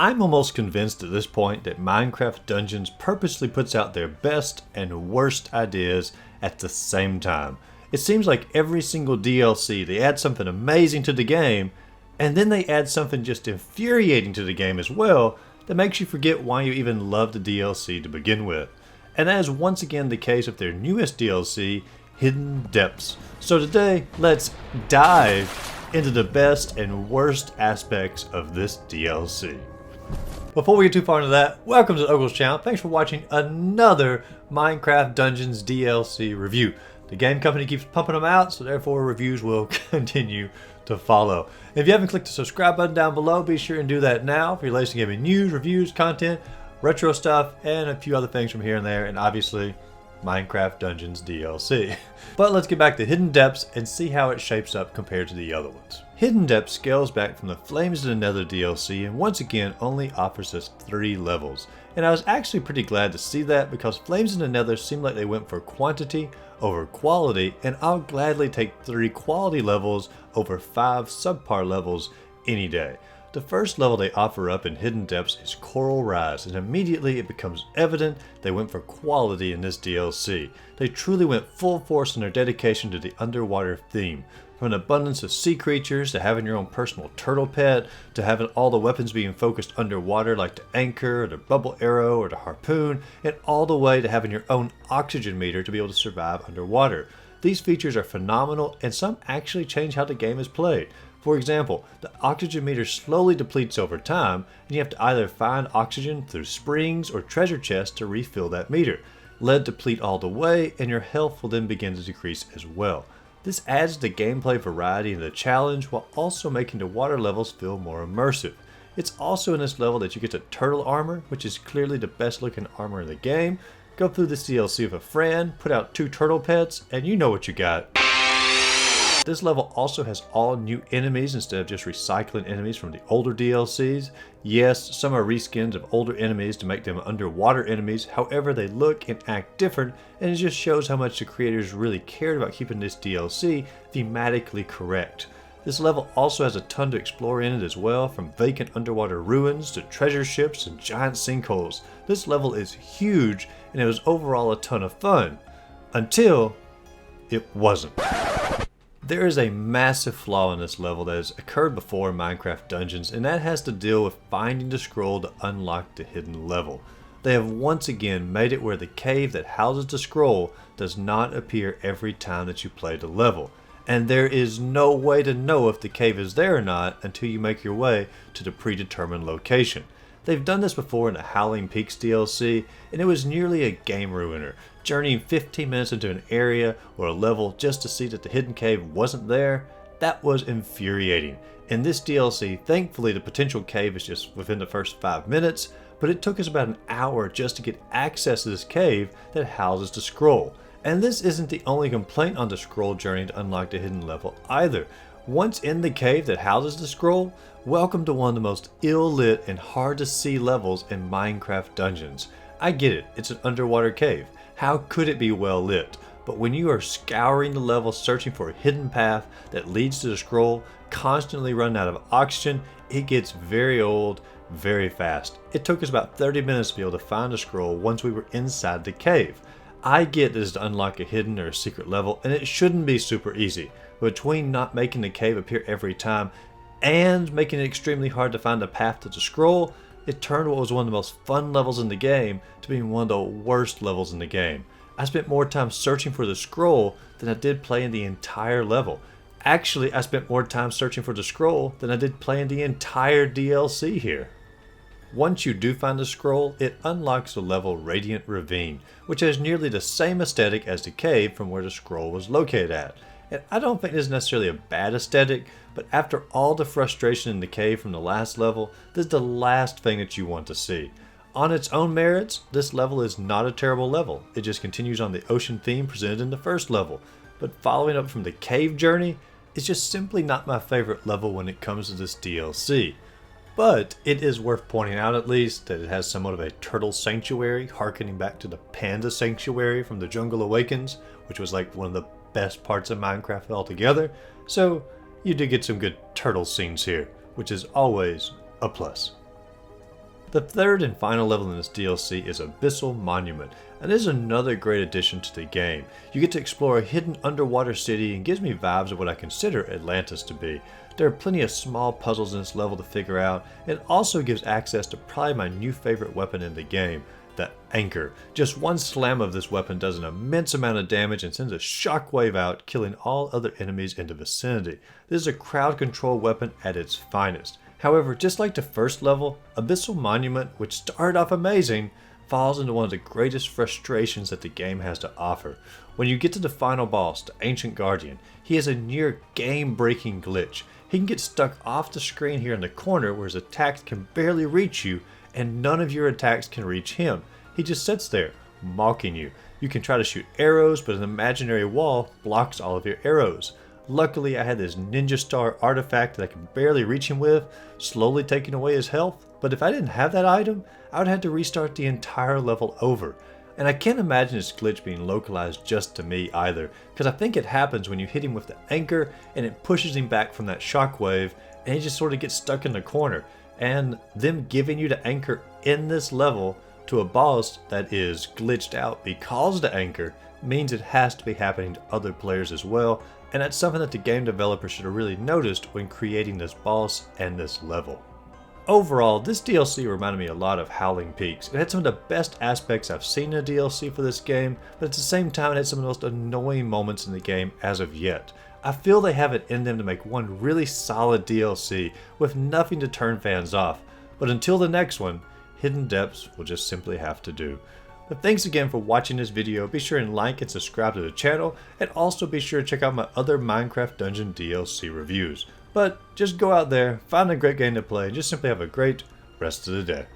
I'm almost convinced at this point that Minecraft Dungeons purposely puts out their best and worst ideas at the same time. It seems like every single DLC they add something amazing to the game, and then they add something just infuriating to the game as well that makes you forget why you even loved the DLC to begin with. And that is once again the case with their newest DLC, Hidden Depths. So today, let's dive into the best and worst aspects of this DLC. Before we get too far into that, welcome to the Untitled channel. Thanks for watching another Minecraft Dungeons DLC review. The game company keeps pumping them out, so therefore reviews will continue to follow. If you haven't clicked the subscribe button down below, be sure and do that now for your latest gaming news, reviews, content, retro stuff, and a few other things from here and there, and obviously Minecraft Dungeons DLC. But let's get back to Hidden Depths and see how it shapes up compared to the other ones. Hidden Depths scales back from the Flames in the Nether DLC and once again only offers us 3 levels. And I was actually pretty glad to see that because Flames in the Nether seemed like they went for quantity over quality, and I'll gladly take 3 quality levels over 5 subpar levels any day. The first level they offer up in Hidden Depths is Coral Rise, and immediately it becomes evident they went for quality in this DLC. They truly went full force in their dedication to the underwater theme. From an abundance of sea creatures, to having your own personal turtle pet, to having all the weapons being focused underwater like the anchor, or the bubble arrow, or the harpoon, and all the way to having your own oxygen meter to be able to survive underwater. These features are phenomenal, and some actually change how the game is played. For example, the oxygen meter slowly depletes over time, and you have to either find oxygen through springs or treasure chests to refill that meter. Lead deplete all the way, and your health will then begin to decrease as well. This adds the gameplay variety and the challenge while also making the water levels feel more immersive. It's also in this level that you get the turtle armor, which is clearly the best looking armor in the game. Go through this DLC with a friend, put out 2 turtle pets, and you know what you got. This level also has all new enemies instead of just recycling enemies from the older DLCs. Yes, some are reskins of older enemies to make them underwater enemies, however they look and act different, and it just shows how much the creators really cared about keeping this DLC thematically correct. This level also has a ton to explore in it as well, from vacant underwater ruins to treasure ships and giant sinkholes. This level is huge and it was overall a ton of fun. Until it wasn't. There is a massive flaw in this level that has occurred before in Minecraft Dungeons, and that has to deal with finding the scroll to unlock the hidden level. They have once again made it where the cave that houses the scroll does not appear every time that you play the level. And there is no way to know if the cave is there or not until you make your way to the predetermined location. They've done this before in the Howling Peaks DLC, and it was nearly a game ruiner. Journeying 15 minutes into an area or a level just to see that the hidden cave wasn't there, that was infuriating. In this DLC, thankfully the potential cave is just within the first 5 minutes, but it took us about an hour just to get access to this cave that houses the scroll. And this isn't the only complaint on the scroll journey to unlock the hidden level either. Once in the cave that houses the scroll, welcome to one of the most ill-lit and hard to see levels in Minecraft Dungeons. I get it, it's an underwater cave. How could it be well lit? But when you are scouring the level searching for a hidden path that leads to the scroll, constantly running out of oxygen, it gets very old very fast. It took us about 30 minutes to be able to find the scroll once we were inside the cave. I get this to unlock a hidden or a secret level, and it shouldn't be super easy. Between not making the cave appear every time and making it extremely hard to find the path to the scroll, it turned what was one of the most fun levels in the game to being one of the worst levels in the game. I spent more time searching for the scroll than I did playing the entire level. Actually, I spent more time searching for the scroll than I did playing the entire DLC here. Once you do find the scroll, it unlocks the level Radiant Ravine, which has nearly the same aesthetic as the cave from where the scroll was located at. And I don't think this is necessarily a bad aesthetic, but after all the frustration in the cave from the last level, this is the last thing that you want to see. On its own merits, this level is not a terrible level. It just continues on the ocean theme presented in the first level. But following up from the cave journey, it's just simply not my favorite level when it comes to this DLC. But it is worth pointing out at least that it has somewhat of a turtle sanctuary, harkening back to the panda sanctuary from The Jungle Awakens, which was like one of the best parts of Minecraft altogether. So you do get some good turtle scenes here, which is always a plus. The third and final level in this DLC is Abyssal Monument, and this is another great addition to the game. You get to explore a hidden underwater city and gives me vibes of what I consider Atlantis to be. There are plenty of small puzzles in this level to figure out. It also gives access to probably my new favorite weapon in the game, the anchor. Just one slam of this weapon does an immense amount of damage and sends a shockwave out, killing all other enemies in the vicinity. This is a crowd control weapon at its finest. However, just like the first level, Abyssal Monument, which started off amazing, falls into one of the greatest frustrations that the game has to offer. When you get to the final boss, the Ancient Guardian, he has a near game-breaking glitch. He can get stuck off the screen here in the corner where his attacks can barely reach you, and none of your attacks can reach him. He just sits there, mocking you. You can try to shoot arrows, but an imaginary wall blocks all of your arrows. Luckily, I had this Ninja Star artifact that I could barely reach him with, slowly taking away his health. But if I didn't have that item, I would have to restart the entire level over. And I can't imagine this glitch being localized just to me either, because I think it happens when you hit him with the anchor and it pushes him back from that shockwave, and he just sort of gets stuck in the corner. And them giving you the anchor in this level to a boss that is glitched out because the anchor means it has to be happening to other players as well, and that's something that the game developer should have really noticed when creating this boss and this level. Overall, this DLC reminded me a lot of Howling Peaks. It had some of the best aspects I've seen in a DLC for this game, but at the same time it had some of the most annoying moments in the game as of yet. I feel they have it in them to make one really solid DLC with nothing to turn fans off, but until the next one, Hidden Depths will just simply have to do. But thanks again for watching this video. Be sure and like and subscribe to the channel, and also be sure to check out my other Minecraft Dungeon DLC reviews. But just go out there, find a great game to play, and just simply have a great rest of the day.